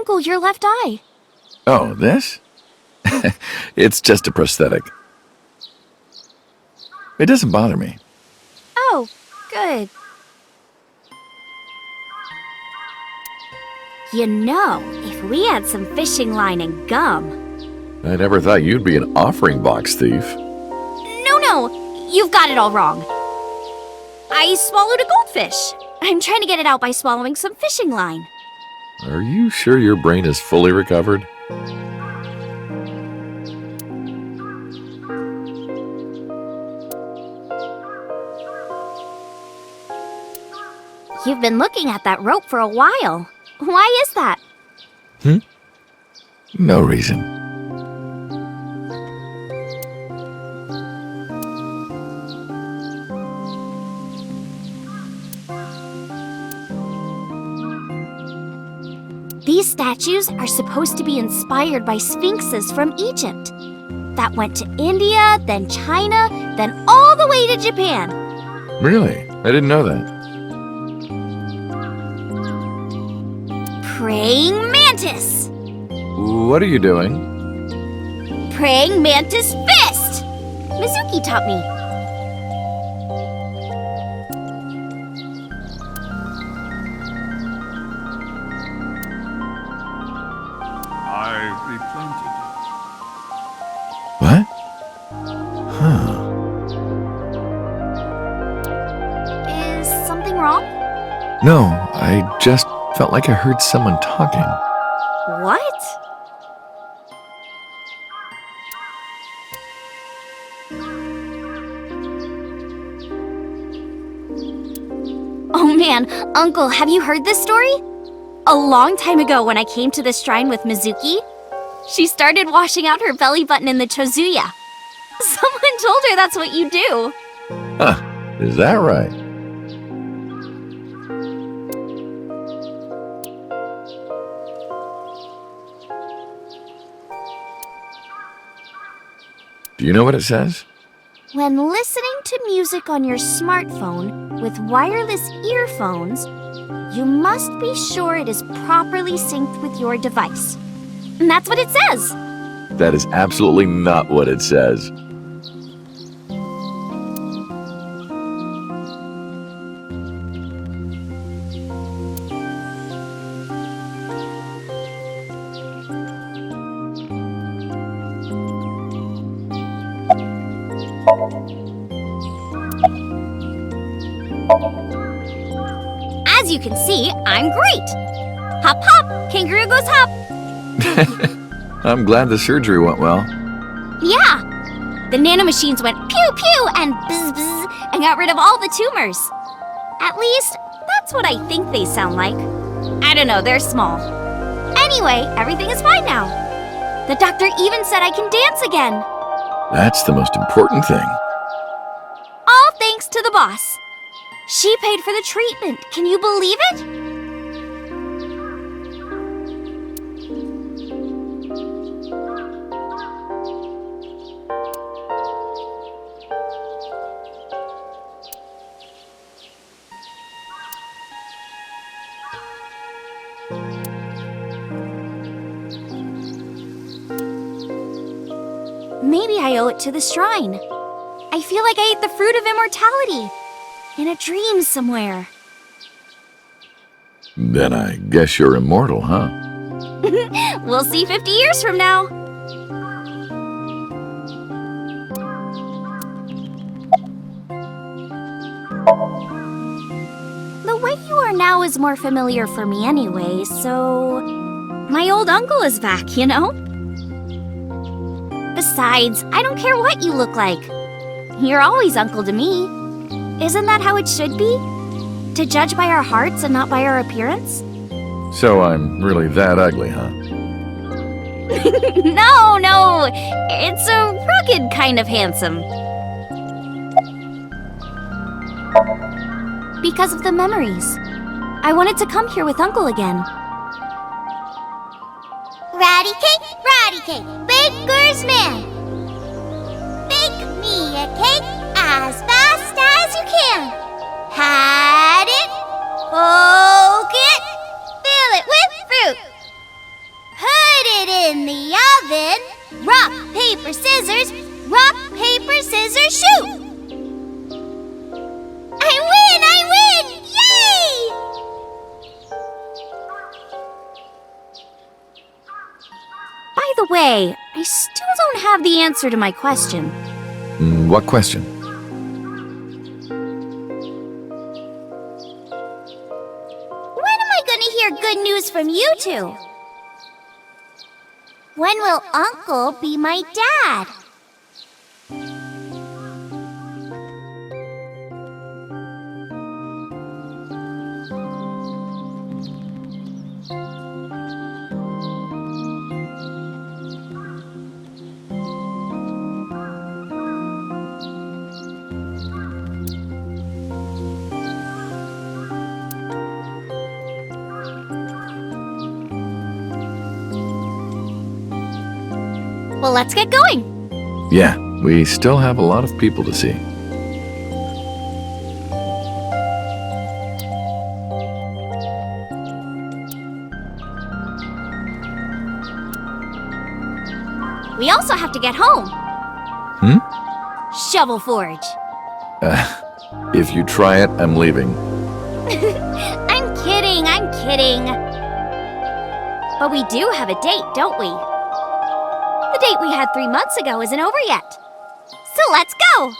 Uncle, your left eye. Oh, this? It's just a prosthetic. It doesn't bother me. Oh, good. You know, if we had some fishing line and gum... I never thought you'd be an offering box thief. No, you've got it all wrong. I swallowed a goldfish. I'm trying to get it out by swallowing some fishing line. Are you sure your brain is fully recovered? You've been looking at that rope for a while. Why is that? No reason. These statues are supposed to be inspired by sphinxes from Egypt. That went to India, then China, then all the way to Japan. Really? I didn't know that. Praying mantis. What are you doing? Praying mantis fist. Mizuki taught me. I've replanted it. What? Huh. Is something wrong? No, I just felt like I heard someone talking. What? Oh man, Uncle, have you heard this story? A long time ago when I came to this shrine with Mizuki, she started washing out her belly button in the chozuya. Someone told her that's what you do. Huh, is that right? Do you know what it says? When listening to music on your smartphone with wireless earphones, you must be sure it is properly synced with your device. And that's what it says. That is absolutely not what it says. As you can see, I'm great. Hop, hop, kangaroo goes hop. I'm glad the surgery went well. Yeah, the nanomachines went pew pew and bzz bzz and got rid of all the tumors. At least, that's what I think they sound like. I don't know, they're small. Anyway, everything is fine now. The doctor even said I can dance again. That's the most important thing. All thanks to the boss. She paid for the treatment. Can you believe it? Maybe I owe it to the shrine. I feel like I ate the fruit of immortality. In a dream somewhere. Then I guess you're immortal, huh? We'll see 50 years from now. The way you are now is more familiar for me anyway, so... My old uncle is back, you know? Besides, I don't care what you look like. You're always uncle to me. Isn't that how it should be? To judge by our hearts and not by our appearance? So I'm really that ugly, huh? No, it's a rugged kind of handsome. Because of the memories. I wanted to come here with Uncle again. Ratty cake, baker's man. Bake me a cake as fast as you can. Pat it, poke it, fill it with fruit. paper, scissors. Rock, paper, scissors, shoot! I win! I win! Yay! By the way, I still don't have the answer to my question. What question? When am I gonna hear good news from you two? When will Uncle be my dad? Well, let's get going. Yeah, we still have a lot of people to see. We also have to get home. Shovel Forge. If you try it, I'm leaving. I'm kidding, I'm kidding. But we do have a date, don't we? The date we had 3 months ago isn't over yet. So let's go!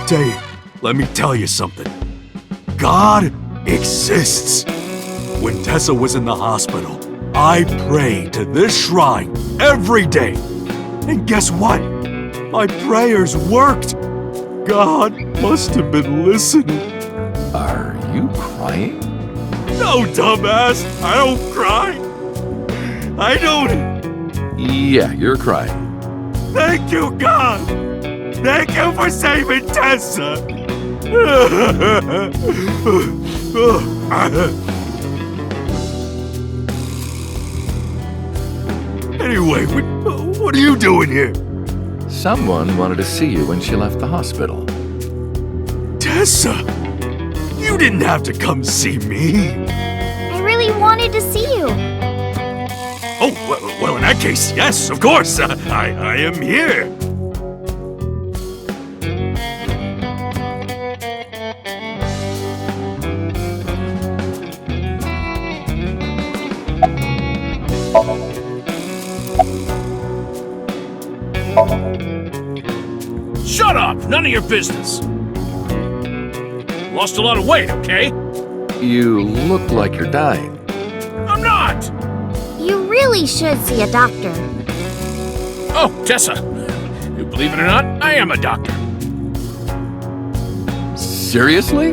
Date, let me tell you something. God exists. When Tessa was in the hospital, I prayed to this shrine every day. And guess what? My prayers worked. God must have been listening. Are you crying? No, dumbass. I don't cry. I don't. Yeah, you're crying. Thank you, God. Thank you for saving Tessa! Anyway, what are you doing here? Someone wanted to see you when she left the hospital. Tessa! You didn't have to come see me. I really wanted to see you. Oh, well, in that case, yes, of course. I am here. Shut up! None of your business! Lost a lot of weight, okay? You look like you're dying. I'm not! You really should see a doctor. Oh, Tessa. You believe it or not, I am a doctor. Seriously?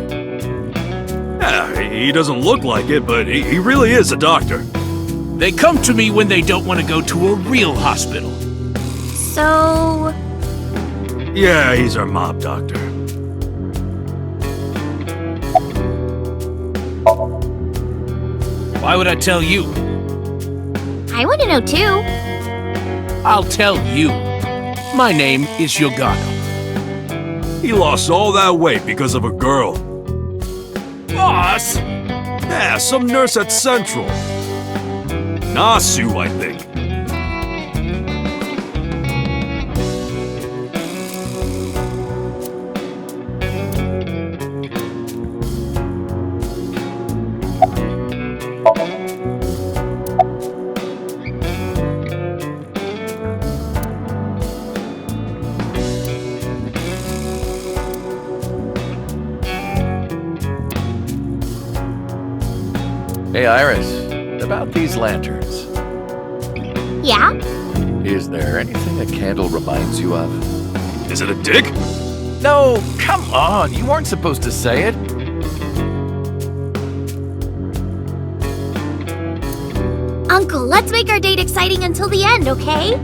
Yeah, he doesn't look like it, but he really is a doctor. They come to me when they don't want to go to a real hospital. So... Yeah, he's our mob doctor. Why would I tell you? I want to know too. I'll tell you. My name is Yogano. He lost all that weight because of a girl. Boss! Yeah, some nurse at Central. Nasu, I think. Hey, Iris, about these lanterns. Yeah? Is there anything a candle reminds you of? Is it a dick? No, come on, you weren't supposed to say it. Uncle, let's make our date exciting until the end, okay?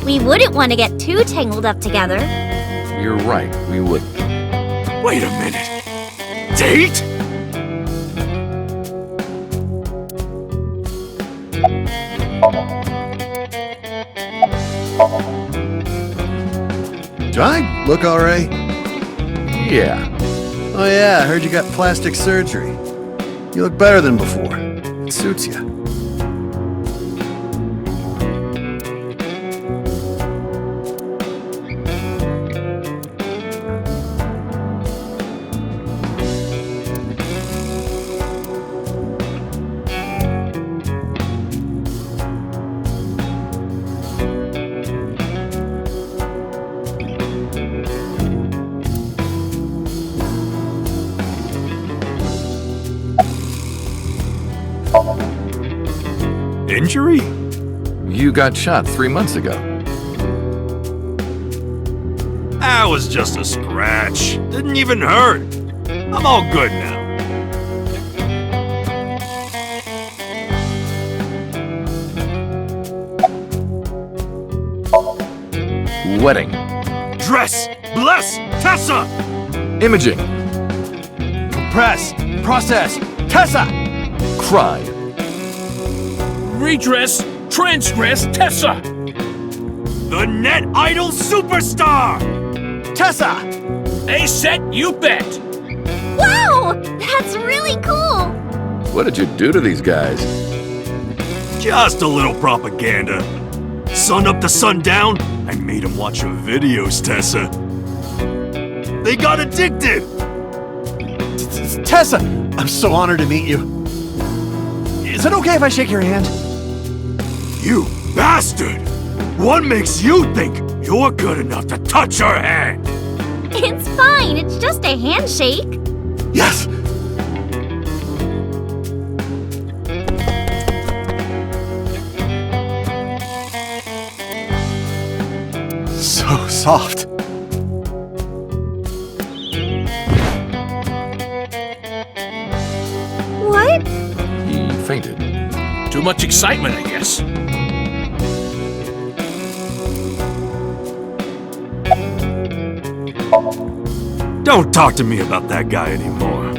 We wouldn't want to get too tangled up together. You're right, we wouldn't. Wait a minute. Date? Do I look alright? Yeah. Oh yeah, I heard you got plastic surgery. You look better than before. It suits you. Injury? You got shot 3 months ago. That was just a scratch. Didn't even hurt. I'm all good now. Wedding. Dress! Bless! Tessa! Imaging. Press! Process! Tessa! Crime. Redress, transgress, Tessa! The net idol superstar! Tessa! A set, you bet! Wow! That's really cool! What did you do to these guys? Just a little propaganda. Sun up to sundown, I made them watch your videos, Tessa. They got addicted! Tessa! I'm so honored to meet you. Is it okay if I shake your hand? You bastard! What makes you think you're good enough to touch her hand? It's fine, it's just a handshake. Yes! So soft. What? He fainted. Too much excitement, I guess. Don't talk to me about that guy anymore.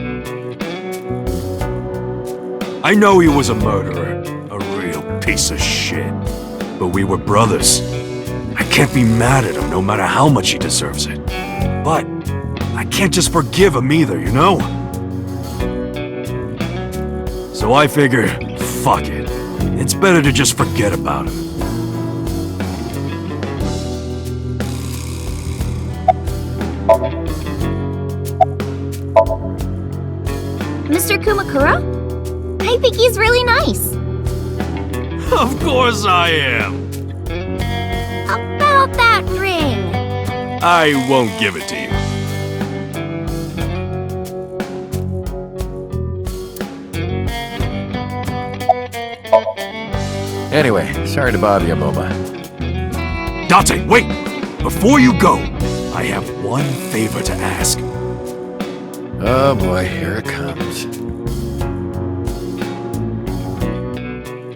I know he was a murderer, a real piece of shit. But we were brothers. I can't be mad at him no matter how much he deserves it. But I can't just forgive him either, you know? So I figure, fuck it. It's better to just forget about him. Mr. Kumakura? I think he's really nice. Of course I am. About that ring. I won't give it to you. Anyway, sorry to bother you, Momo. Dante, wait! Before you go, I have one favor to ask. Oh boy, here it comes.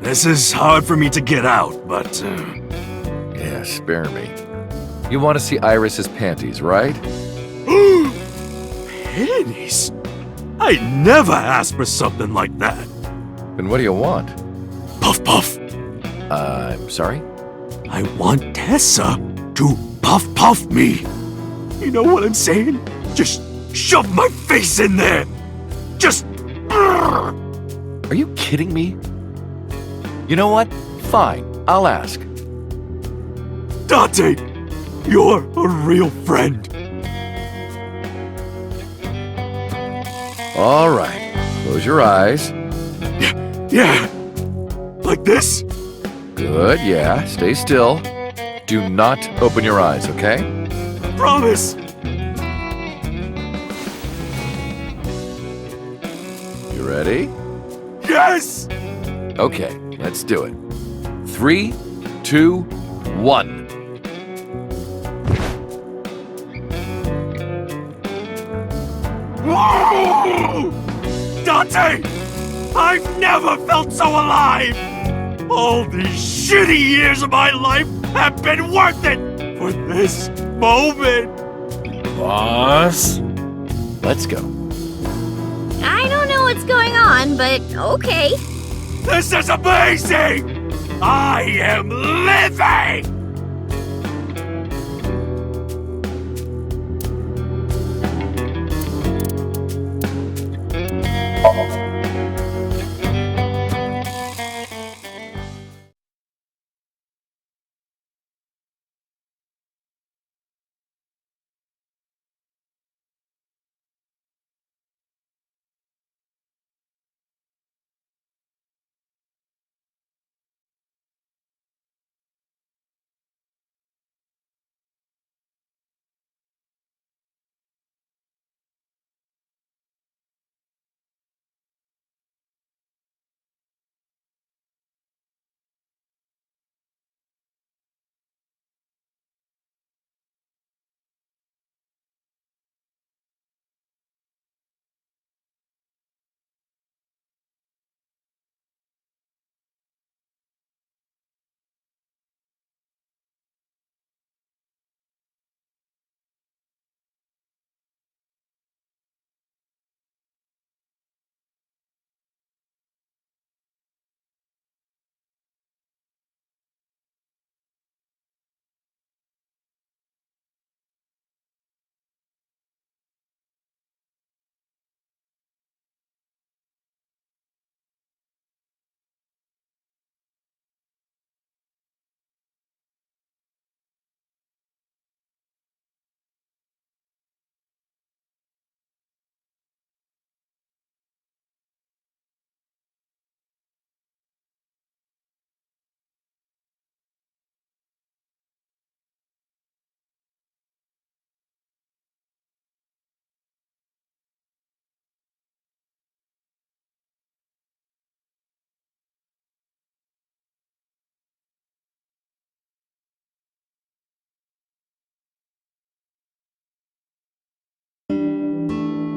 This is hard for me to get out, but Yeah, spare me. You want to see Iris's panties, right? pennies? I never asked for something like that. Then what do you want? Puff puff. I'm sorry? I want Tessa to puff me. You know what I'm saying? Just shove my face in there. Just. Are you kidding me? You know what? Fine, I'll ask. Dante, you're a real friend. All right, close your eyes. Yeah. Like this? Good, yeah, stay still. Do not open your eyes, okay? Promise. You ready? Yes. Okay, let's do it. 3, 2, 1. Whoa! Dante! I've never felt so alive! All these shitty years of my life have been worth it for this moment! Boss? Let's go. I don't know what's going on, but okay. This is amazing! I am living!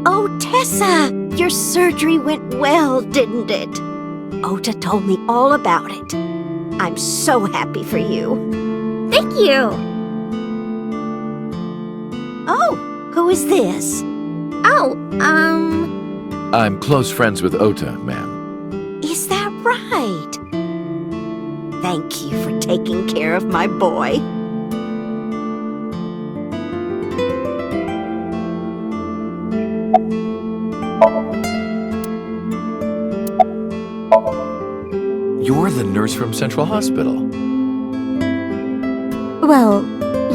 Oh, Tessa! Your surgery went well, didn't it? Ota told me all about it. I'm so happy for you. Thank you. Oh, who is this? Oh, I'm close friends with Ota, ma'am. Is that right? Thank you for taking care of my boy. You're the nurse from Central Hospital. Well,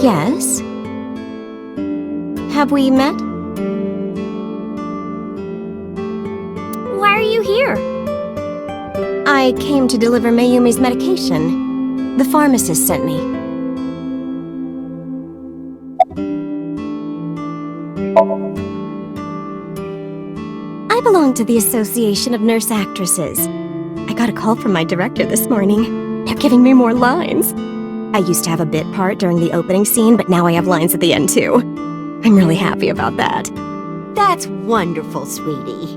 yes. Have we met? why are you here? I came to deliver Mayumi's medication. The pharmacist sent me. I belong to the Association of Nurse Actresses. I got a call from my director this morning. They're giving me more lines. I used to have a bit part during the opening scene, but now I have lines at the end too. I'm really happy about that. That's wonderful, sweetie.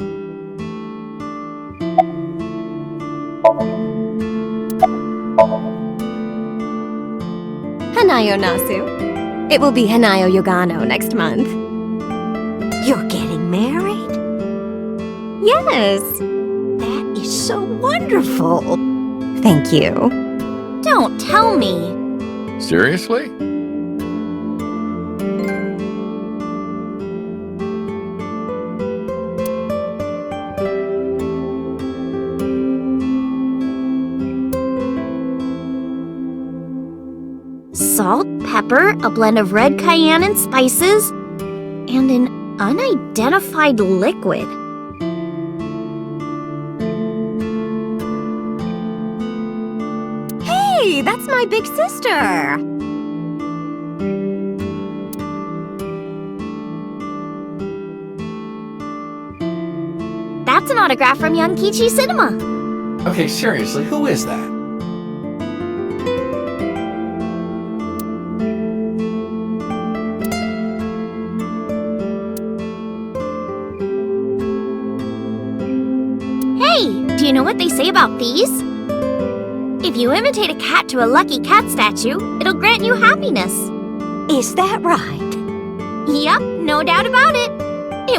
Hanayo Nasu. It will be Hanayo Yogano next month. You're getting married? Yes. That is so wonderful. Thank you. Don't tell me. Seriously? Salt, pepper, a blend of red cayenne and spices, and an unidentified liquid. Hey, that's my big sister. That's an autograph from Young Kichi Cinema. Okay, seriously, who is that? Do you know what they say about these? If you imitate a cat to a lucky cat statue, it'll grant you happiness. Is that right? Yep, no doubt about it.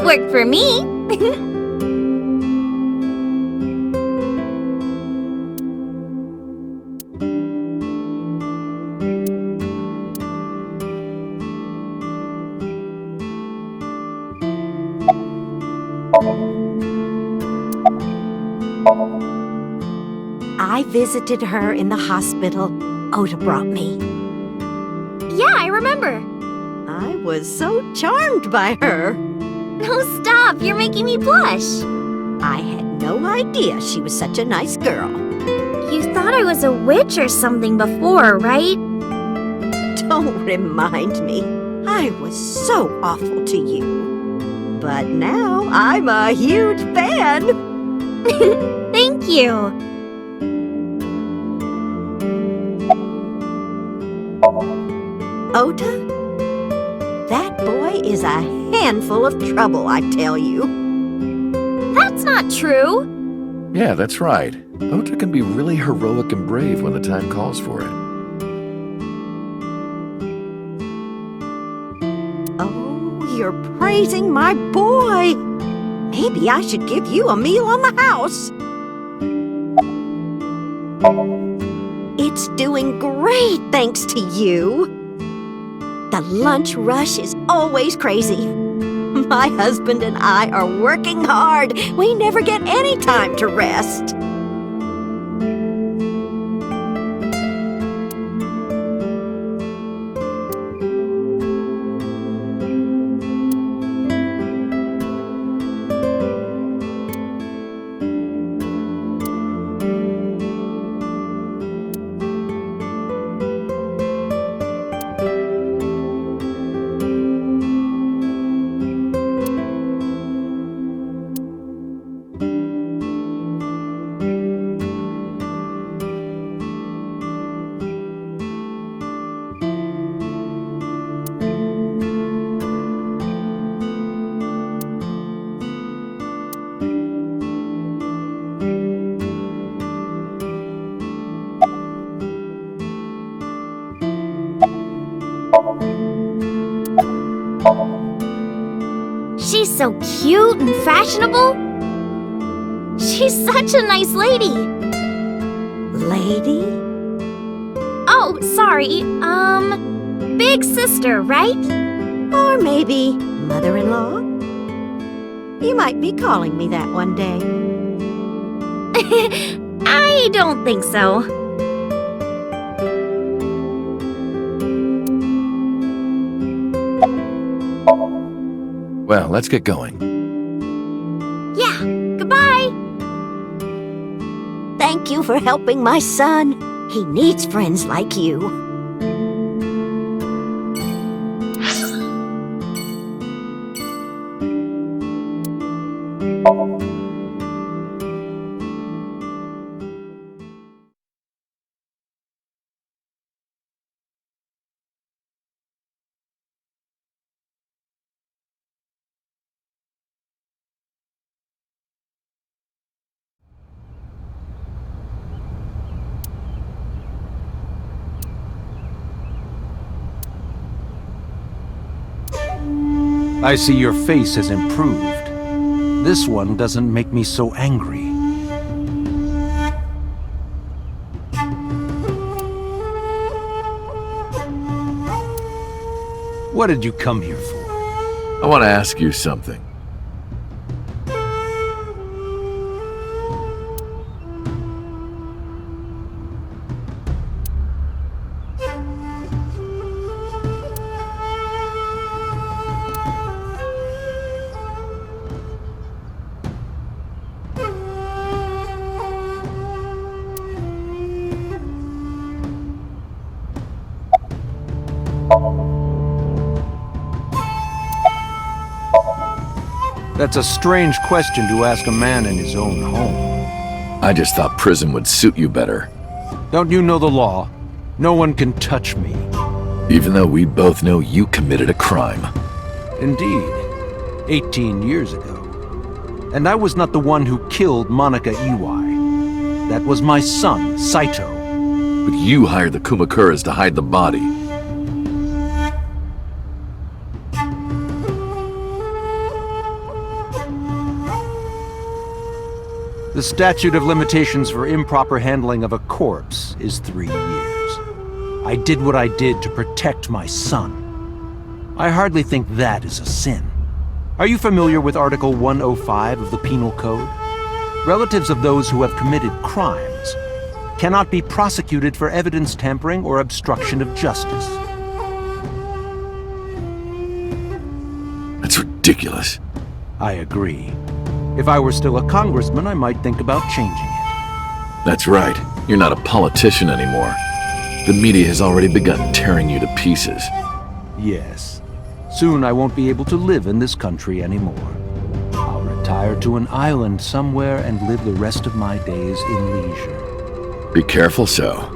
It worked for me. I visited her in the hospital. Ota brought me. Yeah, I remember. I was so charmed by her. Oh, stop. You're making me blush. I had no idea she was such a nice girl. You thought I was a witch or something before, right? Don't remind me. I was so awful to you. But now I'm a huge fan. Thank you. Ota? That boy is a handful of trouble, I tell you. That's not true. Yeah, that's right. Ota can be really heroic and brave when the time calls for it. Oh, you're praising my boy. Maybe I should give you a meal on the house. It's doing great thanks to you. The lunch rush is always crazy. My husband and I are working hard. We never get any time to rest. She's so cute and fashionable. She's such a nice lady. Lady? Oh, sorry. Big sister, right? Or maybe mother-in-law? You might be calling me that one day. I don't think so. Well, let's get going. Yeah, goodbye. Thank you for helping my son. He needs friends like you. I see your face has improved. This one doesn't make me so angry. What did you come here for? I want to ask you something. That's a strange question to ask a man in his own home. I just thought prison would suit you better. Don't you know the law? No one can touch me. Even though we both know you committed a crime. Indeed. 18 years ago. And I was not the one who killed Monica Iwai. That was my son, Saito. But you hired the Kumakuras to hide the body. The statute of limitations for improper handling of a corpse is 3 years. I did what I did to protect my son. I hardly think that is a sin. Are you familiar with Article 105 of the Penal Code? Relatives of those who have committed crimes cannot be prosecuted for evidence tampering or obstruction of justice. That's ridiculous. I agree. If I were still a congressman, I might think about changing it. That's right. You're not a politician anymore. The media has already begun tearing you to pieces. Yes. Soon I won't be able to live in this country anymore. I'll retire to an island somewhere and live the rest of my days in leisure. Be careful, so.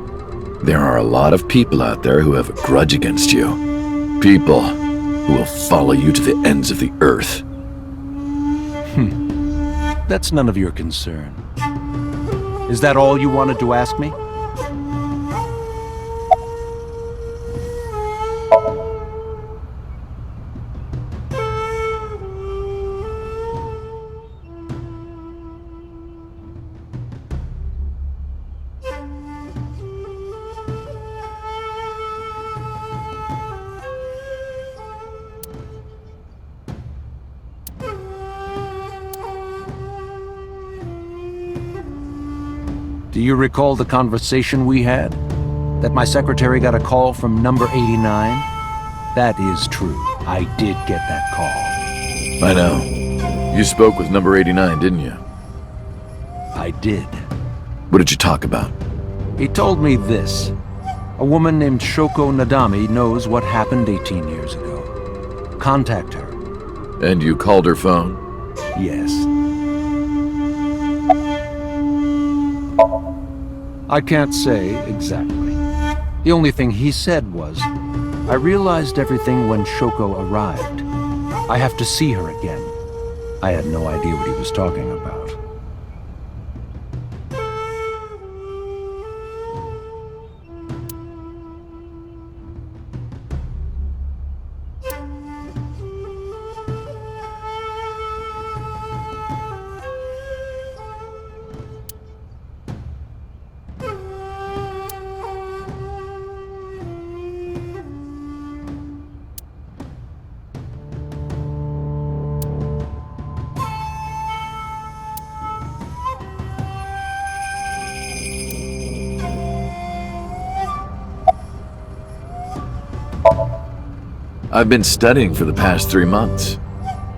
There are a lot of people out there who have a grudge against you. People who will follow you to the ends of the earth. That's none of your concern. Is that all you wanted to ask me? Do you recall the conversation we had? That my secretary got a call from number 89? That is true. I did get that call. I know. You spoke with number 89, didn't you? I did. What did you talk about? He told me this. A woman named Shoko Nadami knows what happened 18 years ago. Contact her. And you called her phone? Yes. I can't say exactly. The only thing he said was, I realized everything when Shoko arrived. I have to see her again. I had no idea what he was talking about. I've been studying for the past 3 months.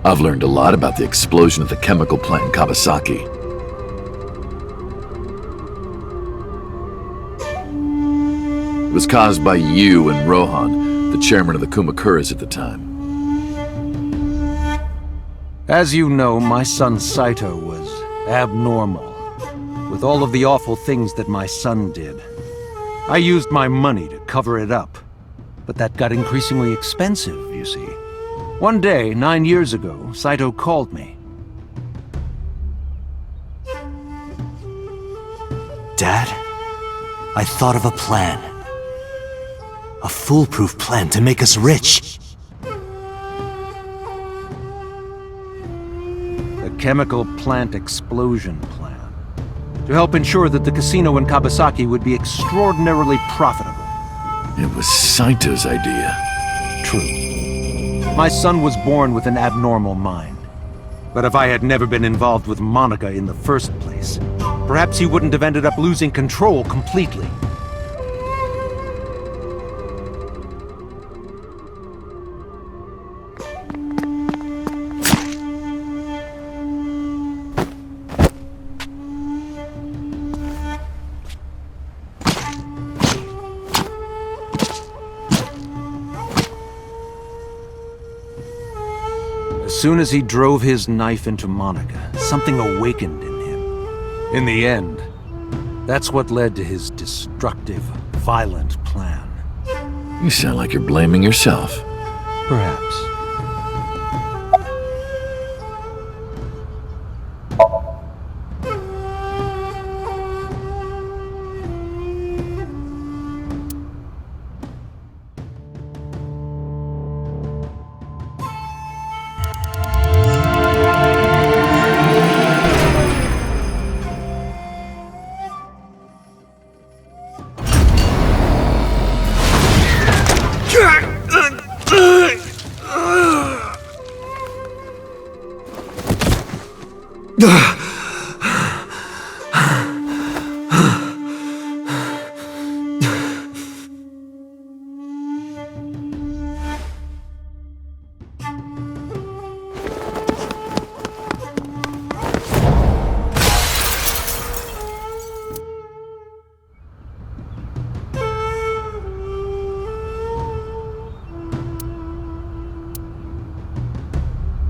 I've learned a lot about the explosion at the chemical plant in Kawasaki. It was caused by you and Rohan, the chairman of the Kumakuras at the time. As you know, my son Saito was abnormal. With all of the awful things that my son did. I used my money to cover it up. But that got increasingly expensive, you see. One day, 9 years ago, Saito called me. Dad, I thought of a plan. A foolproof plan to make us rich. The chemical plant explosion plan. To help ensure that the casino in Kawasaki would be extraordinarily profitable. It was Saito's idea. True. My son was born with an abnormal mind. But if I had never been involved with Monica in the first place, perhaps he wouldn't have ended up losing control completely. As soon as he drove his knife into Monica, something awakened in him. In the end, that's what led to his destructive, violent plan. You sound like you're blaming yourself. Perhaps.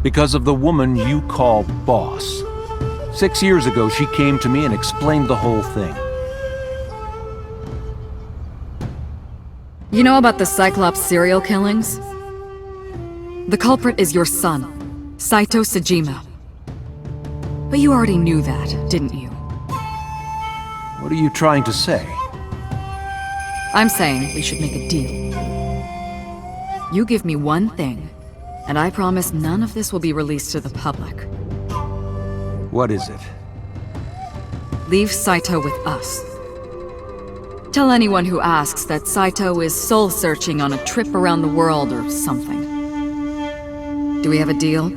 Because of the woman you call boss. 6 years ago, she came to me and explained the whole thing. You know about the Cyclops serial killings? The culprit is your son, Saito Sejima. But you already knew that, didn't you? What are you trying to say? I'm saying we should make a deal. You give me one thing, and I promise none of this will be released to the public. What is it? Leave Saito with us. Tell anyone who asks that Saito is soul-searching on a trip around the world or something. Do we have a deal?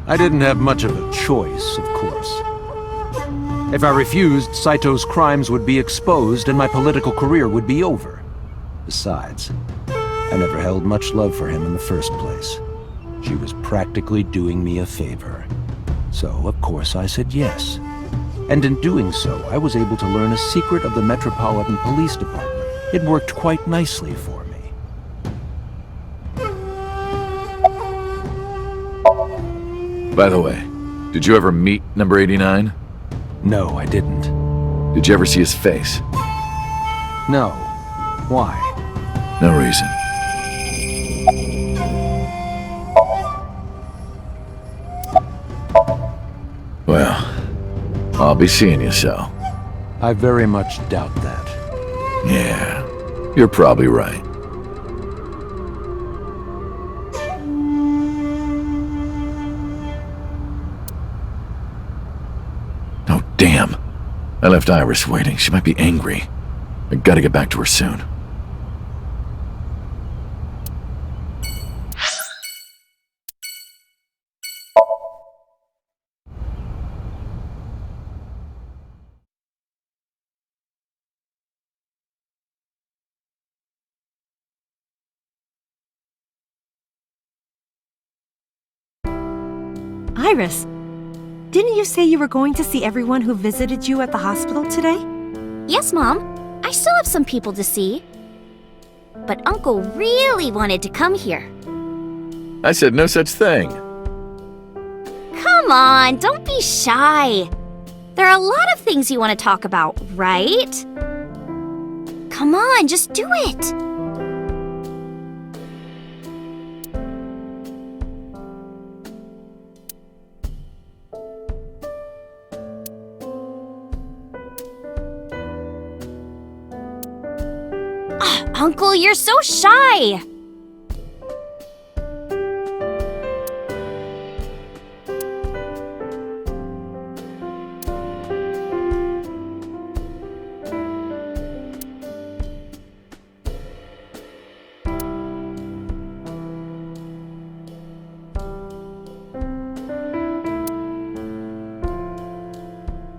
I didn't have much of a choice, of course. If I refused, Saito's crimes would be exposed and my political career would be over. Besides, I never held much love for him in the first place. She was practically doing me a favor. So, of course, I said yes. And in doing so, I was able to learn a secret of the Metropolitan Police Department. It worked quite nicely for me. By the way, did you ever meet number 89? No, I didn't. Did you ever see his face? No. Why? No reason. Well, I'll be seeing you so. I very much doubt that. Yeah, you're probably right. Oh, damn. I left Iris waiting. She might be angry. I gotta get back to her soon. Iris, didn't you say you were going to see everyone who visited you at the hospital today? Yes, Mom. I still have some people to see. But Uncle really wanted to come here. I said no such thing. Come on, don't be shy. There are a lot of things you want to talk about, right? Come on, just do it. Uncle, you're so shy!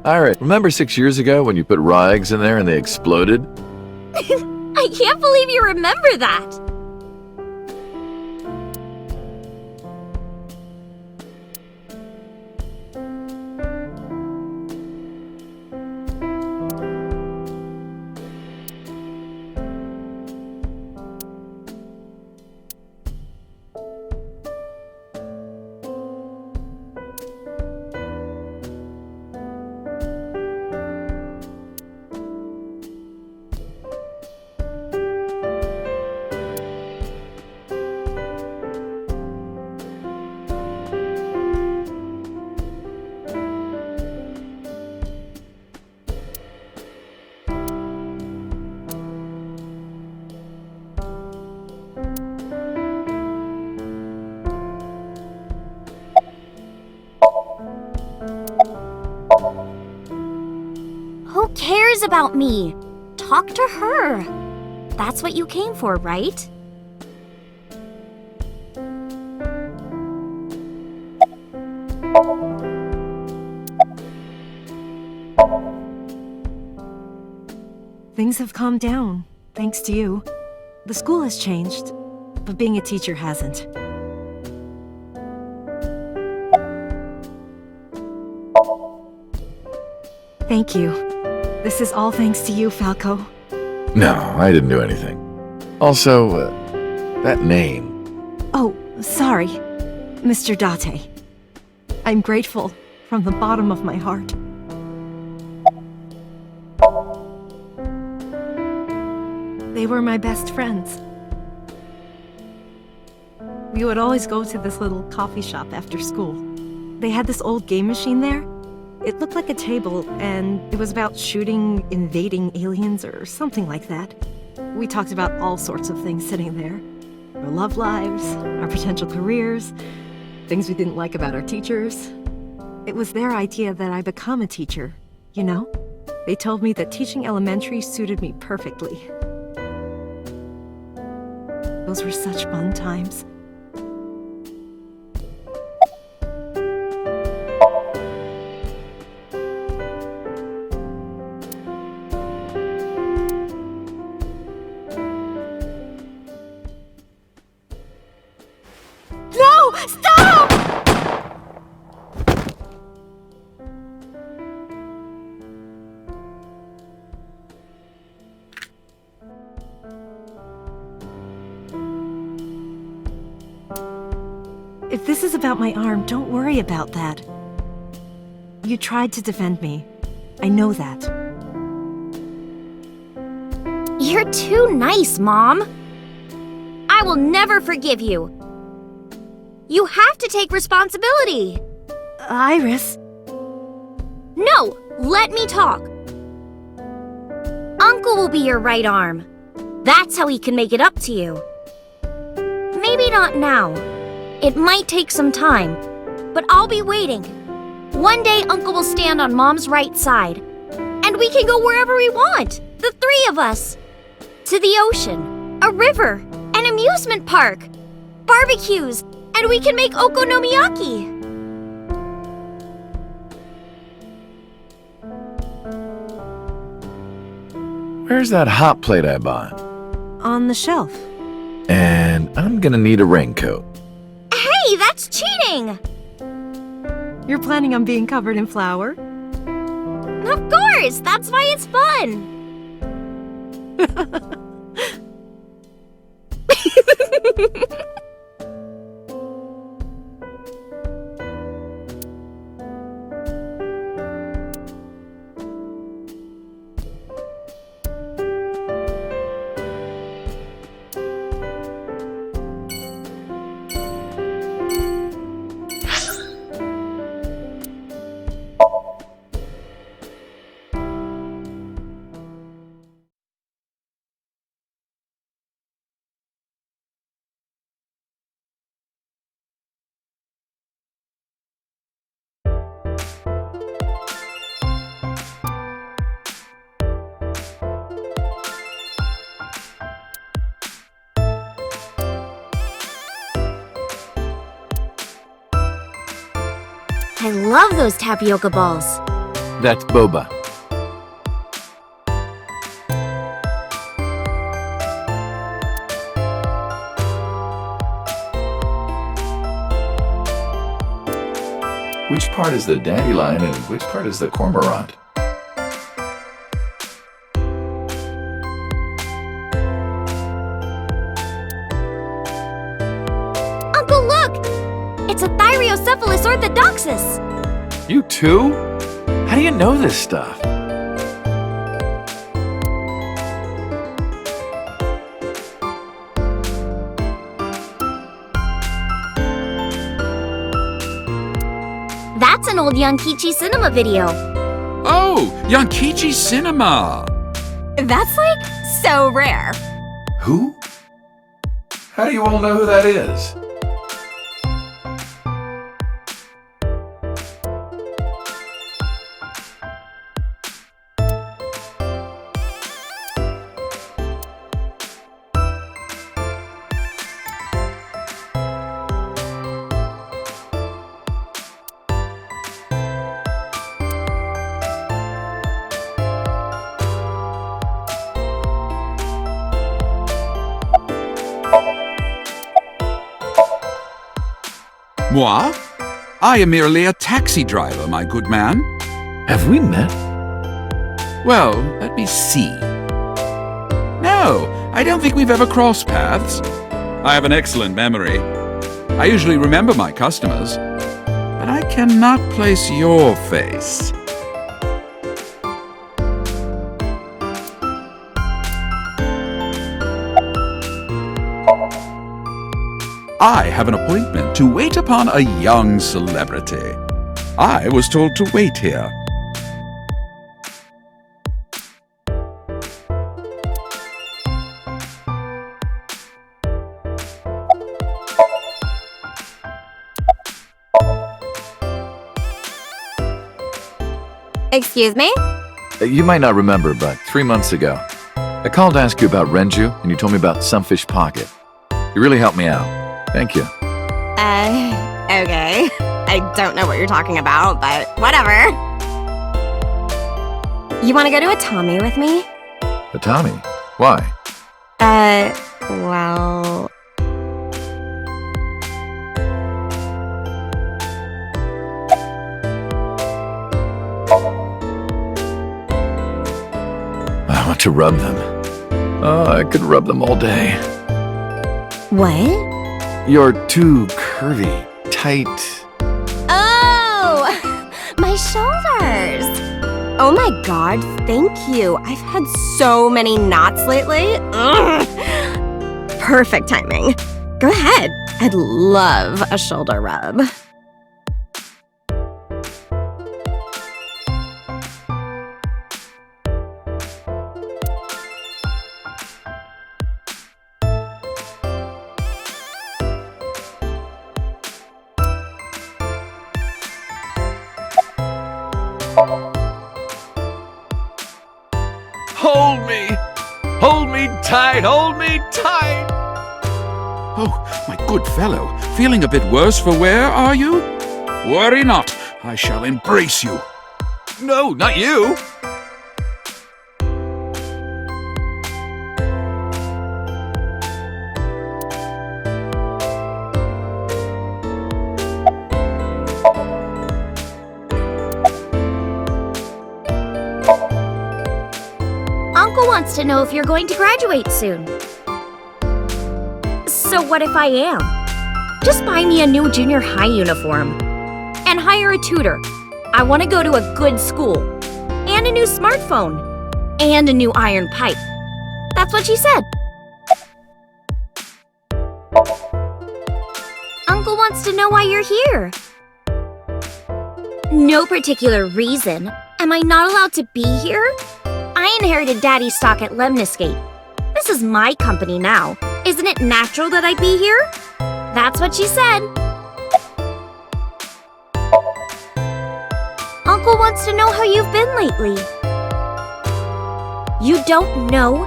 Alright, remember 6 years ago when you put raw eggs in there and they exploded? I can't believe you remember that! Who cares about me? Talk to her. That's what you came for, right? Things have calmed down, thanks to you. The school has changed, but being a teacher hasn't. Thank you. This is all thanks to you, Falco. No, I didn't do anything. Also, that name. Oh, sorry, Mr. Date. I'm grateful from the bottom of my heart. They were my best friends. We would always go to this little coffee shop after school. They had this old game machine there. It looked like a table, and it was about shooting invading aliens or something like that. We talked about all sorts of things sitting there. Our love lives, our potential careers, things we didn't like about our teachers. It was their idea that I become a teacher, you know? They told me that teaching elementary suited me perfectly. Those were such fun times. No! Stop! If this is about my arm, don't worry about that. You tried to defend me. I know that. You're too nice, Mom. I will never forgive you. You have to take responsibility. Iris. No, let me talk. Uncle will be your right arm. That's how he can make it up to you. Maybe not now. It might take some time, but I'll be waiting. One day Uncle will stand on Mom's right side, and we can go wherever we want, the three of us. To the ocean, a river, an amusement park, barbecues, and we can make okonomiyaki. Where's that hot plate I bought? On the shelf. And I'm gonna need a raincoat. Hey, that's cheating! You're planning on being covered in flour? Of course! That's why it's fun! I love those tapioca balls. That's boba. Which part is the dandelion and which part is the cormorant? Uncle, look! It's a Thyreocephalus orthodoxus. You too? How do you know this stuff? That's an old Yankichi cinema video. Oh, Yankichi Cinema! That's like so rare. Who? How do you all know who that is? Moi? I am merely a taxi driver, my good man. Have we met? Well, let me see. No, I don't think we've ever crossed paths. I have an excellent memory. I usually remember my customers, but I cannot place your face. I have an appointment to wait upon a young celebrity. I was told to wait here. Excuse me? You might not remember, but 3 months ago, I called to ask you about Renju, and you told me about Sunfish Pocket. You really helped me out. Thank you. Okay. I don't know what you're talking about, but whatever. You want to go to a Tommy with me? But Tommy, why? Well... I want to rub them. Oh, I could rub them all day. What? You're too curvy, tight. Oh! My shoulders! Oh my god, thank you. I've had so many knots lately. Ugh. Perfect timing. Go ahead. I'd love a shoulder rub. Hold me! Hold me tight! Hold me tight! Oh, my good fellow, feeling a bit worse for wear, are you? Worry not, I shall embrace you. No, not you! Uncle wants to know if you're going to graduate soon. So what if I am? Just buy me a new junior high uniform. And hire a tutor. I want to go to a good school. And a new smartphone. And a new iron pipe. That's what she said. Uncle wants to know why you're here. No particular reason. Am I not allowed to be here? I inherited Daddy's stock at Lemniscate. This is my company now. Isn't it natural that I be here? That's what she said. Uncle wants to know how you've been lately. You don't know?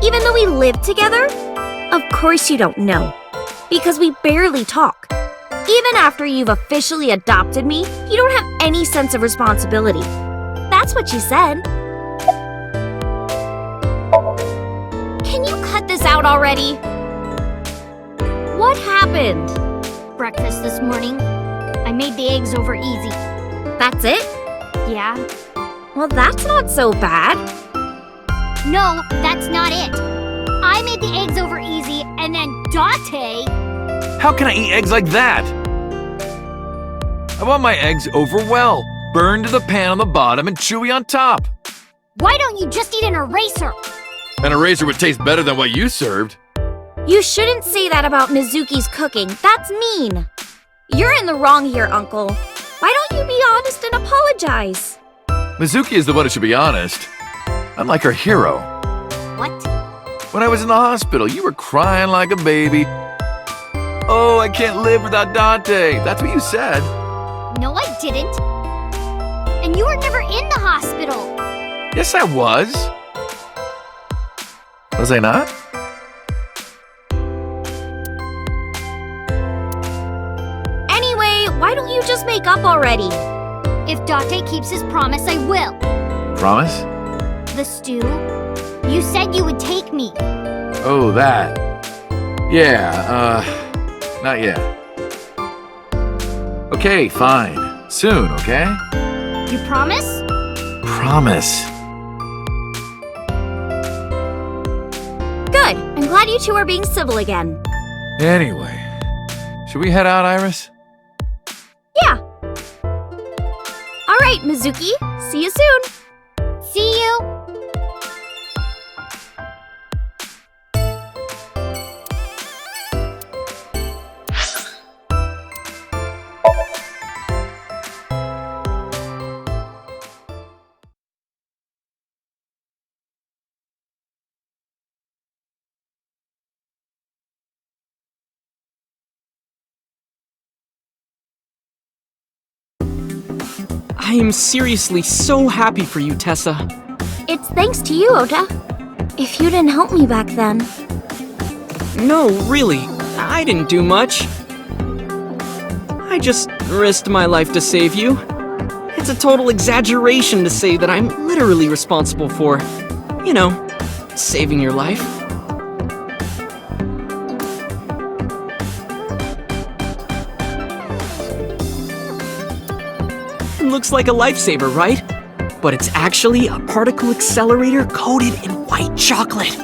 Even though we live together? Of course you don't know. Because we barely talk. Even after you've officially adopted me, you don't have any sense of responsibility. That's what she said. Can you cut this out already? What happened? Breakfast this morning. I made the eggs over easy. That's it? Yeah. Well, that's not so bad. No, that's not it. I made the eggs over easy, and then Date... How can I eat eggs like that? I want my eggs over well, burned to the pan on the bottom and chewy on top. Why don't you just eat an eraser? An eraser would taste better than what you served. You shouldn't say that about Mizuki's cooking. That's mean. You're in the wrong here, Uncle. Why don't you be honest and apologize? Mizuki is the one who should be honest. I'm like her hero. What? When I was in the hospital, you were crying like a baby. Oh, I can't live without Dante. That's what you said. No, I didn't. And you were never in the hospital. Yes, I was. Was I not? Anyway, why don't you just make up already? If Date keeps his promise, I will. Promise? The stew? You said you would take me. Oh, that. Yeah, not yet. Okay, fine. Soon, okay? You promise? Promise. Good. I'm glad you two are being civil again. Anyway, should we head out, Iris? Yeah. All right, Mizuki. See you soon. See you. I am seriously so happy for you, Tessa. It's thanks to you, Ota. If you didn't help me back then. No, really, I didn't do much. I just risked my life to save you. It's a total exaggeration to say that I'm literally responsible for, you know, saving your life. It looks like a lifesaver, right? But it's actually a particle accelerator coated in white chocolate.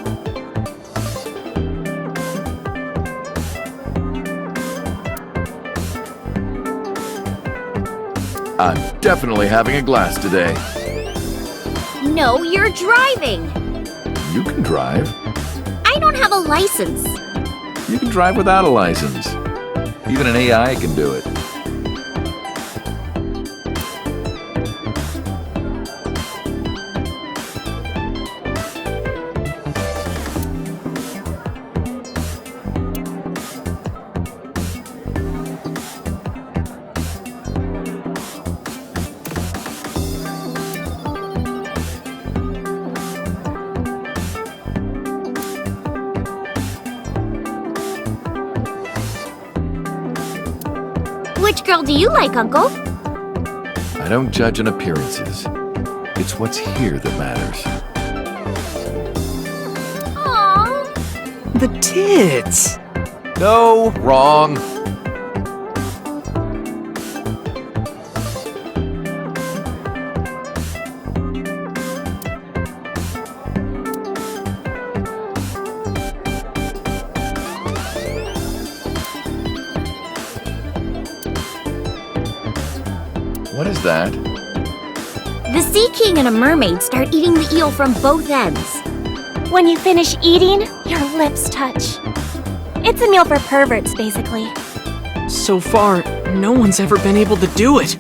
I'm definitely having a glass today. No, you're driving. You can drive. I don't have a license. You can drive without a license. Even an AI can do it. Which girl do you like, Uncle? I don't judge on appearances. It's what's here that matters. Aww. The tits! No, wrong. What is that? The Sea King and a mermaid start eating the eel from both ends. When you finish eating, your lips touch. It's a meal for perverts, basically. So far, no one's ever been able to do it.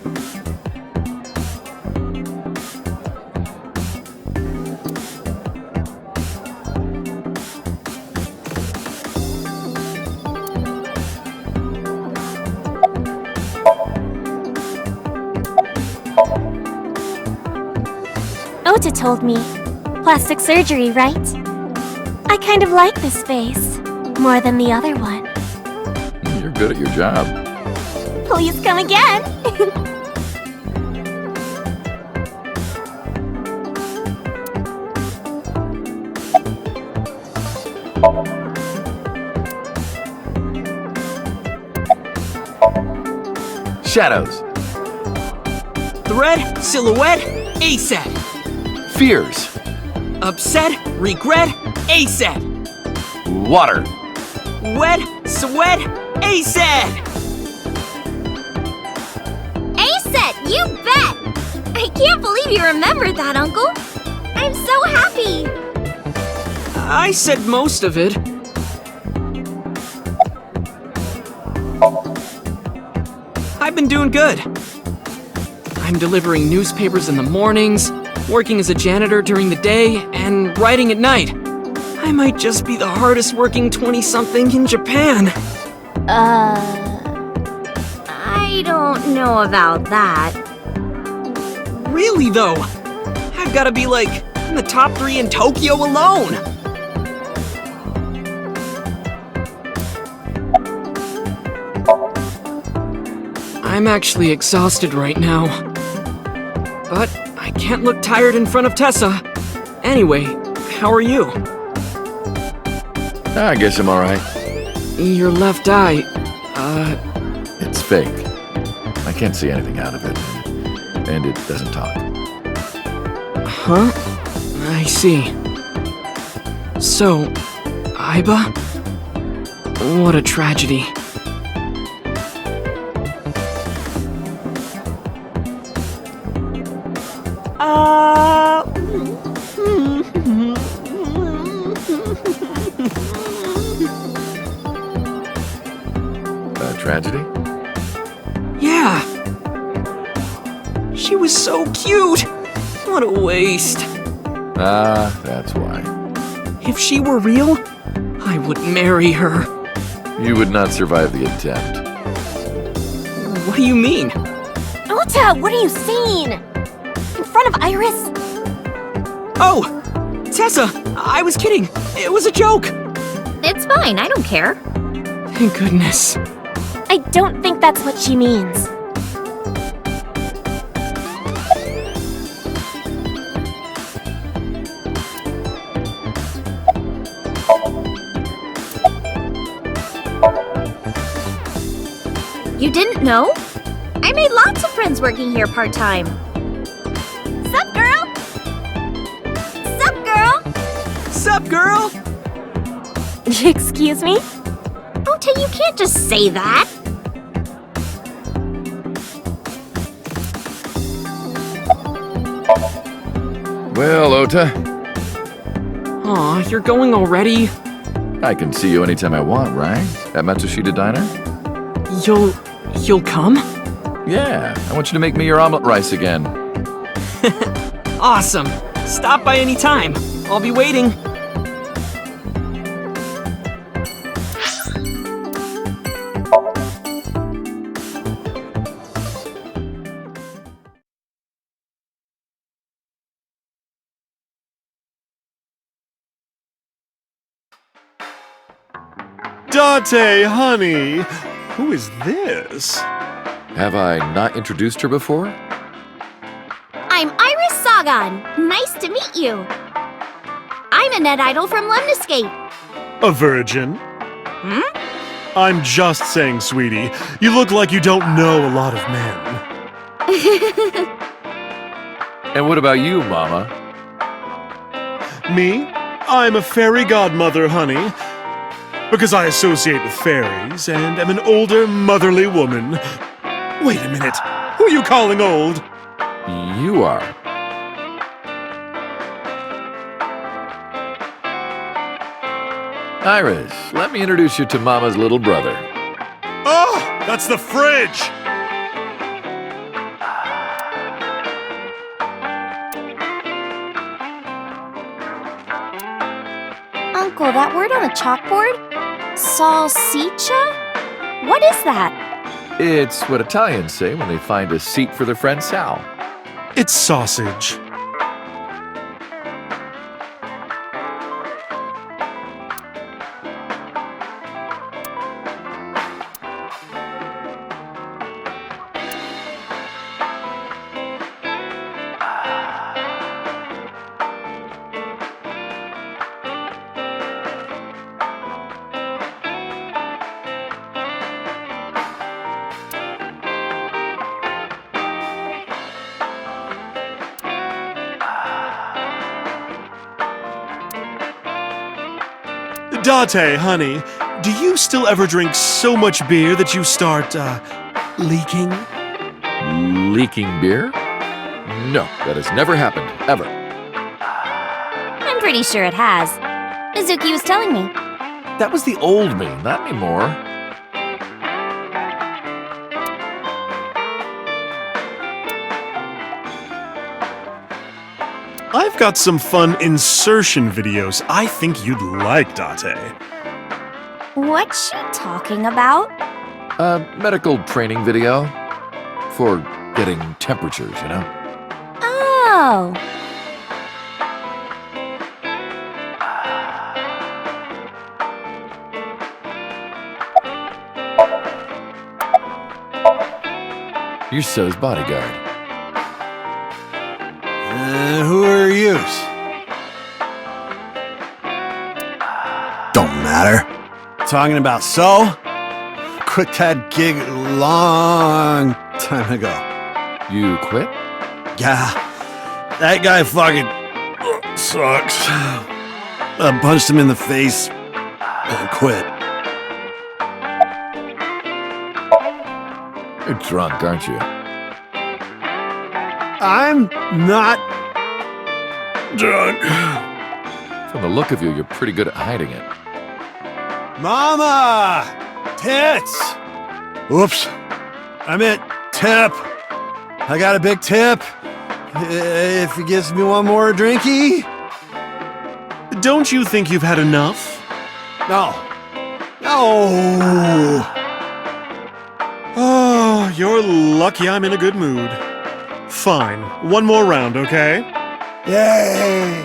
Ota told me. Plastic surgery, right? I kind of like this face. More than the other one. You're good at your job. Please come again! Shadows. Thread, silhouette, ASAP. Fears. Upset, regret, ASAP. Water. Wet, sweat, ASAP. Aset, you bet! I can't believe you remembered that, Uncle. I'm so happy. I said most of it. I've been doing good. I'm delivering newspapers in the mornings, working as a janitor during the day, and writing at night. I might just be the hardest working 20-something in Japan. I don't know about that. Really though, I've gotta be like in the top 3 in Tokyo alone. I'm actually exhausted right now. But I can't look tired in front of Tessa. Anyway, how are you? I guess I'm alright. Your left eye, It's fake. can't see anything out of it. And it doesn't talk. Huh? I see. So, Iba? What a tragedy. A tragedy? Yeah. She was so cute. What a waste. Ah, that's why. If she were real, I would marry her. You would not survive the attempt. What do you mean? Ota, what are you saying? In front of Iris? Oh! Tessa! I was kidding! It was a joke! It's fine, I don't care. Thank goodness. I don't think that's what she means. You didn't know? I made lots of friends working here part-time. Sup, girl? Sup, girl? Sup, girl? Excuse me? Ota, you can't just say that. Well, Ota, Aw, you're going already? I can see you anytime I want, right? At Matsushita Diner? You'll come? Yeah, I want you to make me your omelet rice again. Awesome. Stop by any time. I'll be waiting. Date, honey! Who is this? Have I not introduced her before? I'm Iris Sagan. Nice to meet you. I'm a net idol from Lemniscape. A virgin? Hmm? I'm just saying, sweetie. You look like you don't know a lot of men. And what about you, Mama? Me? I'm a fairy godmother, honey. Because I associate with fairies and am an older, motherly woman. Wait a minute. Who are you calling old? You are. Iris, let me introduce you to Mama's little brother. Oh, that's the fridge! Uncle, that word on the chalkboard? Salsiccia? What is that? It's what Italians say when they find a seat for their friend Sal. It's sausage. Date, honey, do you still ever drink so much beer that you start, leaking? Leaking beer? No, that has never happened, ever. I'm pretty sure it has. Mizuki was telling me. That was the old me, not anymore. I've got some fun insertion videos I think you'd like, Date. What's she talking about? A medical training video. For getting temperatures, you know? Oh. You're So's bodyguard. Who are you? Don't matter. Talking about So? Quit that gig long time ago. You quit? Yeah, that guy fucking sucks. I punched him in the face and quit. You're drunk, aren't you? I'm not drunk. From the look of you, you're pretty good at hiding it. Mama! Tits! Whoops. I meant tip. I got a big tip. If he gives me one more drinky. Don't you think you've had enough? No. No. Oh, you're lucky I'm in a good mood. Fine. One more round, okay? Yay!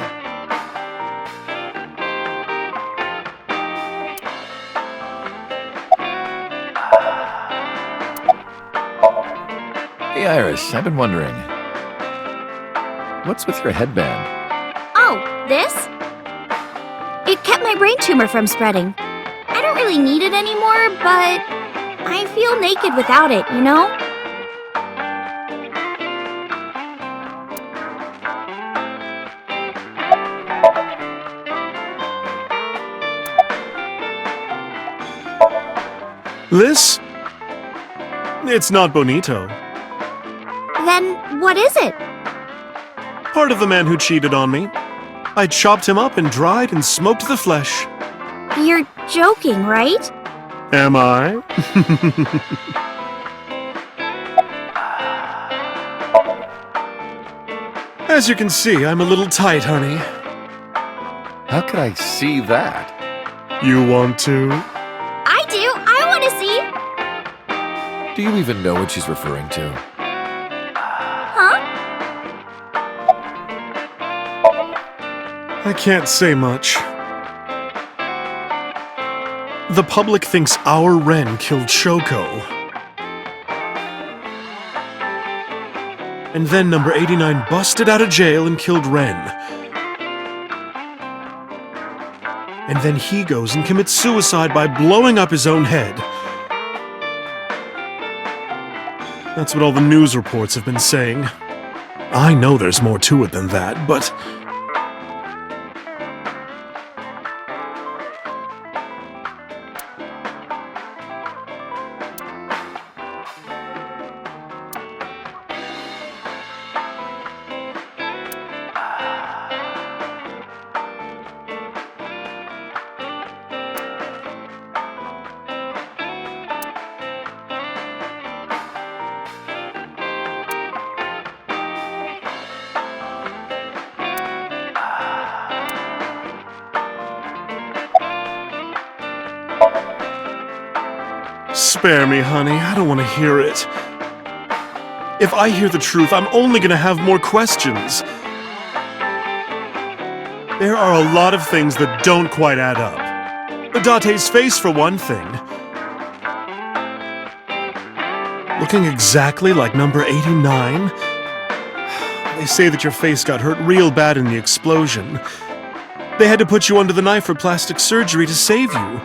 Hey, Iris, I've been wondering. What's with your headband? Oh, this? It kept my brain tumor from spreading. I don't really need it anymore, but I feel naked without it, you know? This? It's not bonito. Then what is it? Part of the man who cheated on me. I chopped him up and dried and smoked the flesh. You're joking, right? Am I? As you can see, I'm a little tight, honey. How could I see that? You want to? I do. I want to see. Do you even know what she's referring to? Huh? I can't say much. The public thinks our Ren killed Shoko. And then number 89 busted out of jail and killed Ren. And then he goes and commits suicide by blowing up his own head. That's what all the news reports have been saying. I know there's more to it than that, but... Spare me, honey. I don't want to hear it. If I hear the truth, I'm only gonna have more questions. There are a lot of things that don't quite add up. Date's face, for one thing. Looking exactly like number 89? They say that your face got hurt real bad in the explosion. They had to put you under the knife for plastic surgery to save you.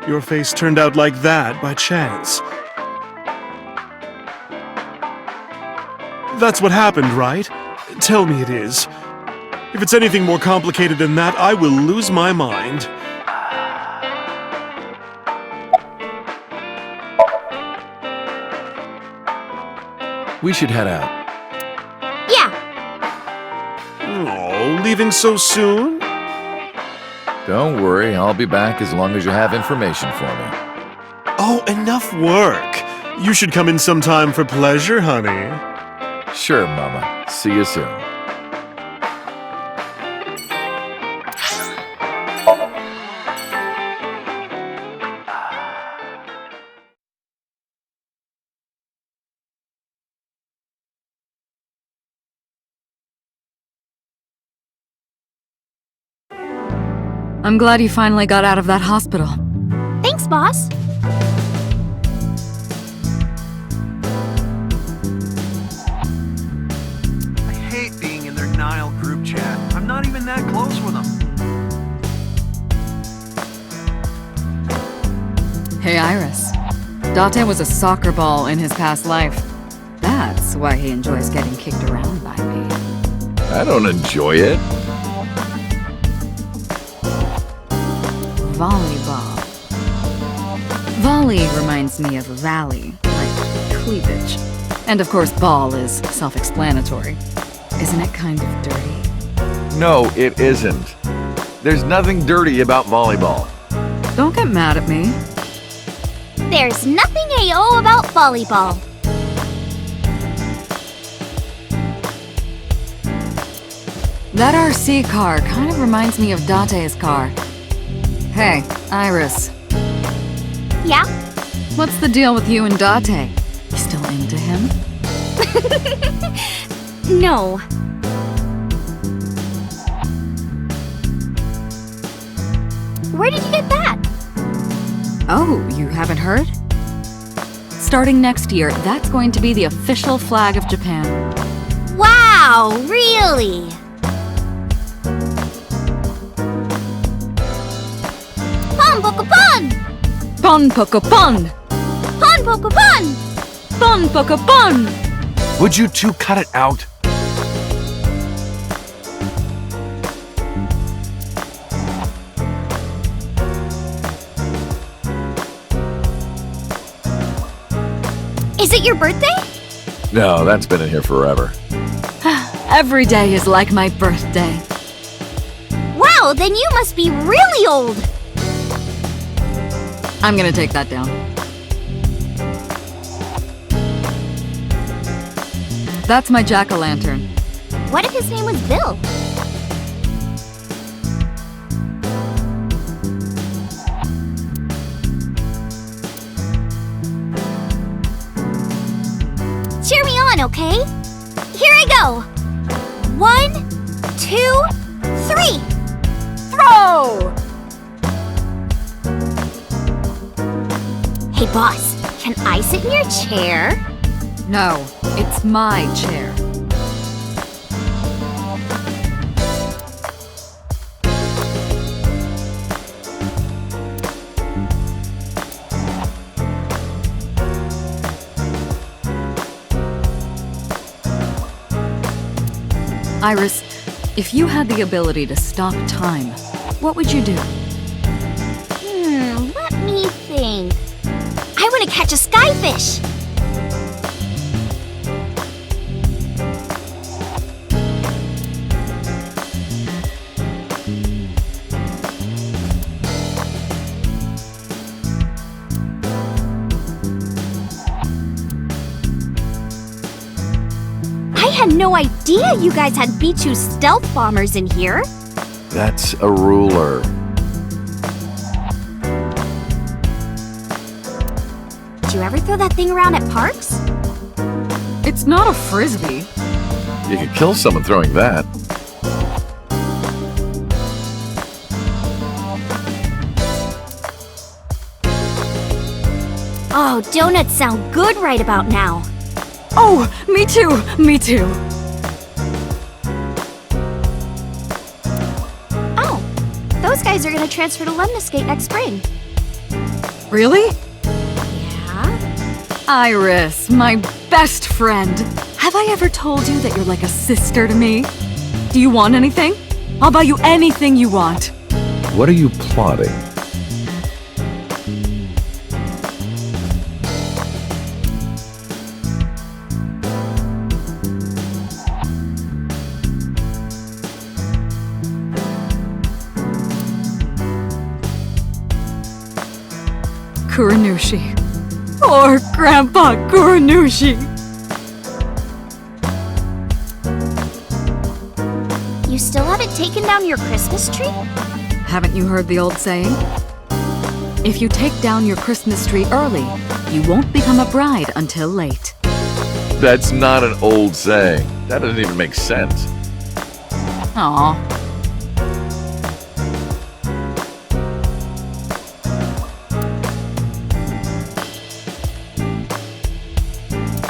Your face turned out like that by chance. That's what happened, right? Tell me it is. If it's anything more complicated than that, I will lose my mind. We should head out. Yeah. Oh, leaving so soon? Don't worry, I'll be back as long as you have information for me. Oh, enough work. You should come in sometime for pleasure, honey. Sure, Mama. See you soon. I'm glad you finally got out of that hospital. Thanks, boss. I hate being in their Nile group chat. I'm not even that close with them. Hey, Iris. Date was a soccer ball in his past life. That's why he enjoys getting kicked around by me. I don't enjoy it. Volleyball. Volley reminds me of valley, like cleavage. And of course, ball is self-explanatory. Isn't it kind of dirty? No, it isn't. There's nothing dirty about volleyball. Don't get mad at me. There's nothing AO about volleyball. That RC car kind of reminds me of Date's car. Hey, Iris. Yeah? What's the deal with you and Date? You still into him? No. Where did you get that? Oh, you haven't heard? Starting next year, that's going to be the official flag of Japan. Wow, really? Pon poco pon! Pon poco pon! Pon poco pon! Pon poco pon! Would you two cut it out? Is it your birthday? No, that's been in here forever. Every day is like my birthday. Wow, then you must be really old. I'm gonna take that down. That's my jack-o'-lantern. What if his name was Bill? Cheer me on, okay? Here I go. 1, 2, 3. Throw! Hey, boss, can I sit in your chair? No, it's my chair. Iris, if you had the ability to stop time, what would you do? Let me think. I want to catch a skyfish. I had no idea you guys had B-2 stealth bombers in here. That's a ruler. Do you ever throw that thing around at parks? It's not a frisbee. You could kill someone throwing that. Oh, donuts sound good right about now. Oh, me too, me too. Oh, those guys are gonna transfer to Lemniscate next spring. Really? Yeah? Iris, my best friend. Have I ever told you that you're like a sister to me? Do you want anything? I'll buy you anything you want. What are you plotting? Kuranushi. Poor Grandpa Kuranushi. You still haven't taken down your Christmas tree? Haven't you heard the old saying? If you take down your Christmas tree early, you won't become a bride until late. That's not an old saying. That doesn't even make sense. Aw.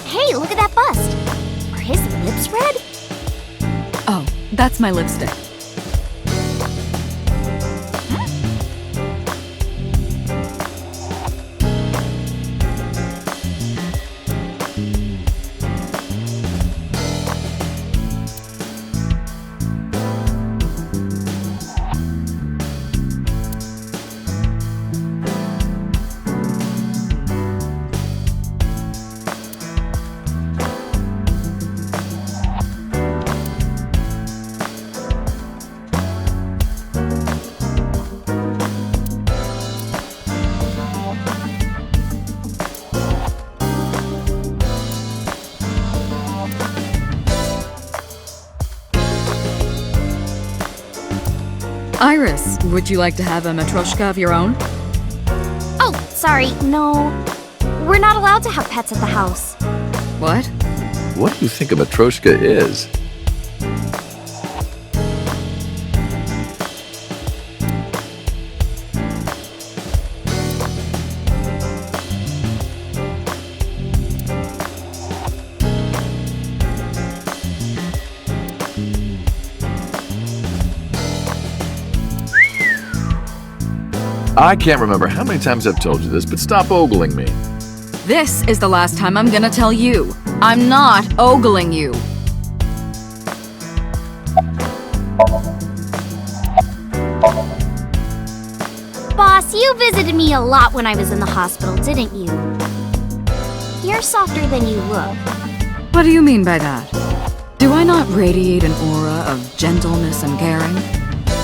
Hey, look at that bust. Are his lips red? Oh, that's my lipstick. curious. Would you like to have a Matryoshka of your own? Oh, sorry, no. We're not allowed to have pets at the house. What? What do you think a Matryoshka is? I can't remember how many times I've told you this, but stop ogling me. This is the last time I'm gonna tell you. I'm not ogling you. Boss, you visited me a lot when I was in the hospital, didn't you? You're softer than you look. What do you mean by that? Do I not radiate an aura of gentleness and caring?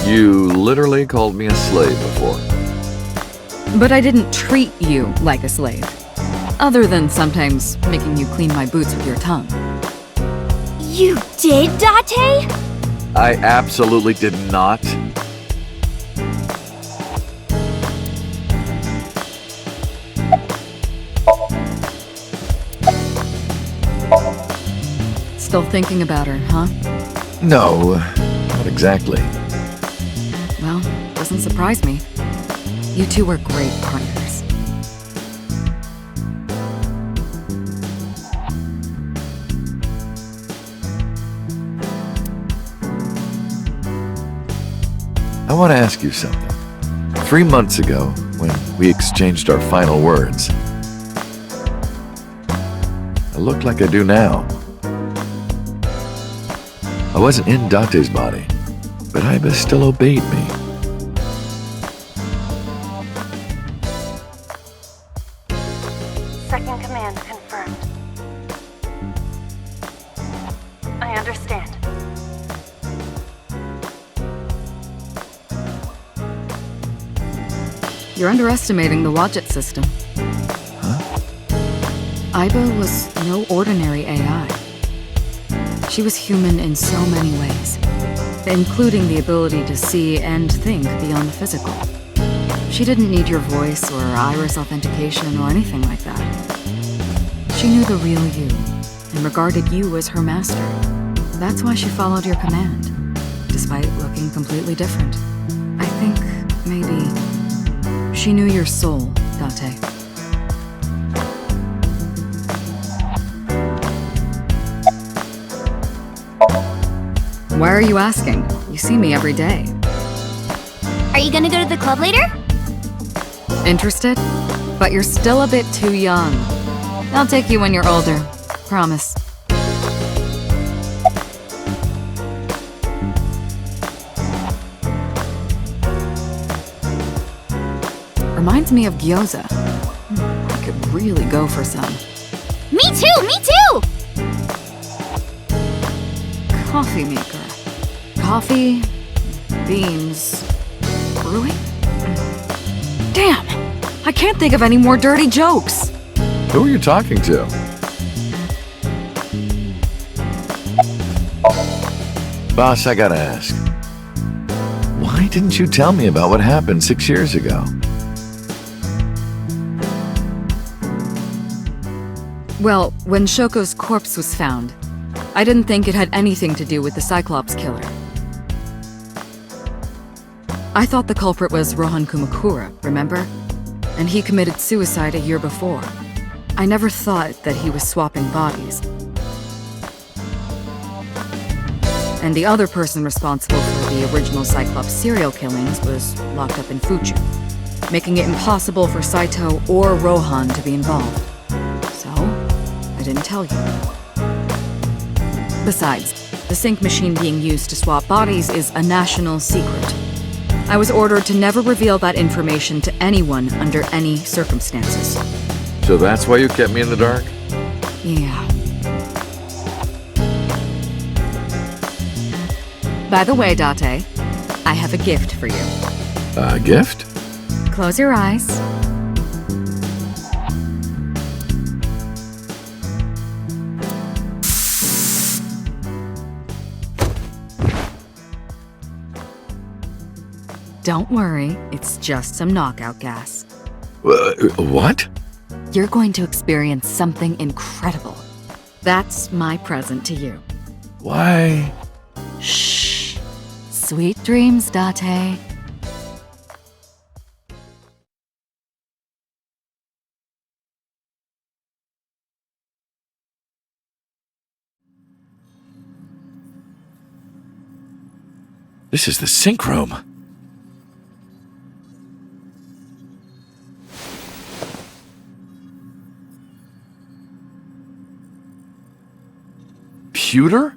You literally called me a slave before. But I didn't treat you like a slave. Other than sometimes making you clean my boots with your tongue. You did, Date? I absolutely did not. Still thinking about her, huh? No, not exactly. Well, doesn't surprise me. You two were great partners. I want to ask you something. 3 months ago, when we exchanged our final words, I look like I do now. I wasn't in Date's body, but Iba still obeyed me. Second command confirmed. I understand. You're underestimating the Wadjet system. Huh? Iba was no ordinary AI. She was human in so many ways, including the ability to see and think beyond the physical. She didn't need your voice or iris authentication or anything like that. She knew the real you and regarded you as her master. That's why she followed your command, despite looking completely different. I think maybe she knew your soul, Date. Why are you asking? You see me every day. Are you gonna go to the club later? Interested? But you're still a bit too young. I'll take you when you're older. Promise. Reminds me of gyoza. I could really go for some. Me too! Me too! Coffee maker. Coffee, beans, brewing? Damn! I can't think of any more dirty jokes! Who are you talking to? Boss, I gotta ask. Why didn't you tell me about what happened 6 years ago? Well, when Shoko's corpse was found, I didn't think it had anything to do with the Cyclops killer. I thought the culprit was Rohan Kumakura, remember? And he committed suicide a year before. I never thought that he was swapping bodies. And the other person responsible for the original Cyclops serial killings was locked up in Fuchu, making it impossible for Saito or Rohan to be involved. So, I didn't tell you. Besides, the sync machine being used to swap bodies is a national secret. I was ordered to never reveal that information to anyone under any circumstances. So that's why you kept me in the dark? Yeah. By the way, Date, I have a gift for you. A gift? Close your eyes. Don't worry, it's just some knockout gas. What? You're going to experience something incredible. That's my present to you. Why? Shh. Sweet dreams, Date. This is the sink room. Pewter?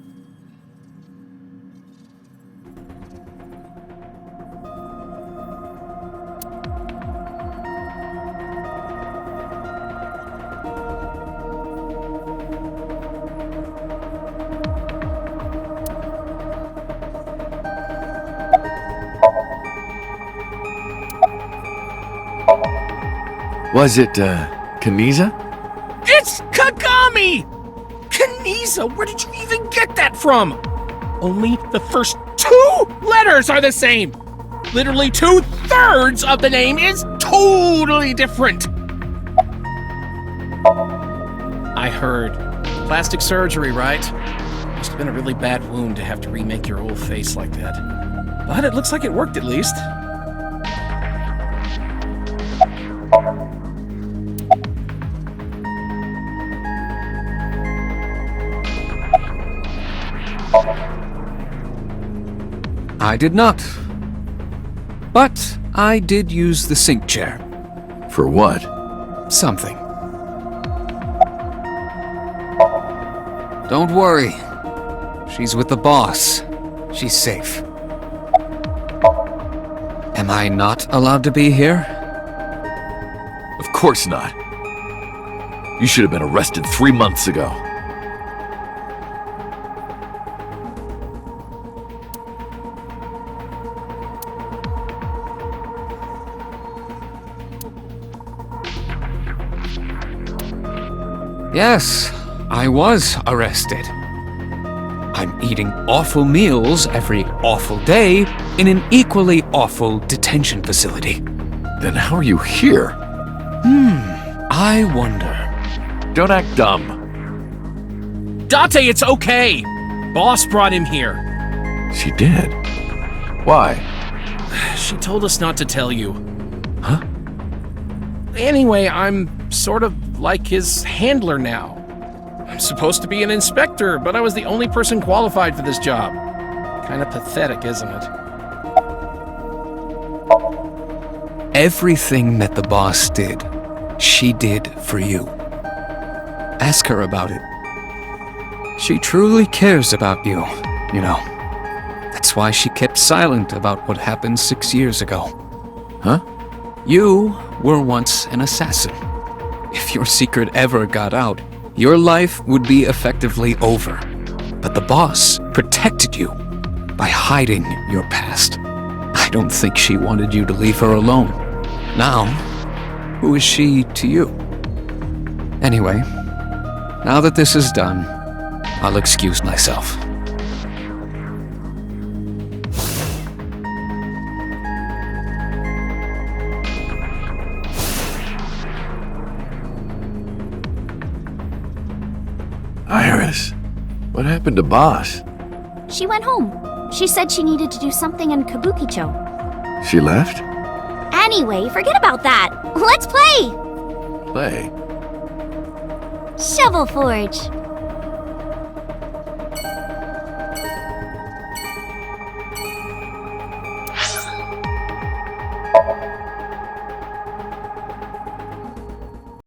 Was it, Kaniza? It's Kagami! Kaniza, where did you even get that from? Only the first 2 letters are the same. Literally 2/3 of the name is totally different. I heard. Plastic surgery, right? Must have been a really bad wound to have to remake your whole face like that. But it looks like it worked at least. I did not. But I did use the sink chair. For what? Something. Don't worry. She's with the boss. She's safe. Am I not allowed to be here? Of course not. You should have been arrested 3 months ago. Yes, I was arrested. I'm eating awful meals every awful day in an equally awful detention facility. Then how are you here? I wonder. Don't act dumb. Date, it's okay. Boss brought him here. She did? Why? She told us not to tell you. Huh? Anyway, I'm sort of like his handler now. I'm supposed to be an inspector, but I was the only person qualified for this job. Kinda pathetic, isn't it? Everything that the boss did, she did for you. Ask her about it. She truly cares about you, you know. That's why she kept silent about what happened 6 years ago. Huh? You were once an assassin. If your secret ever got out, your life would be effectively over. But the boss protected you by hiding your past. I don't think she wanted you to leave her alone. Now, who is she to you? Anyway, now that this is done, I'll excuse myself. Iris, what happened to Boss? She went home. She said she needed to do something in Kabukicho. She left? Anyway, forget about that. Let's play! Play? Shovel Forge.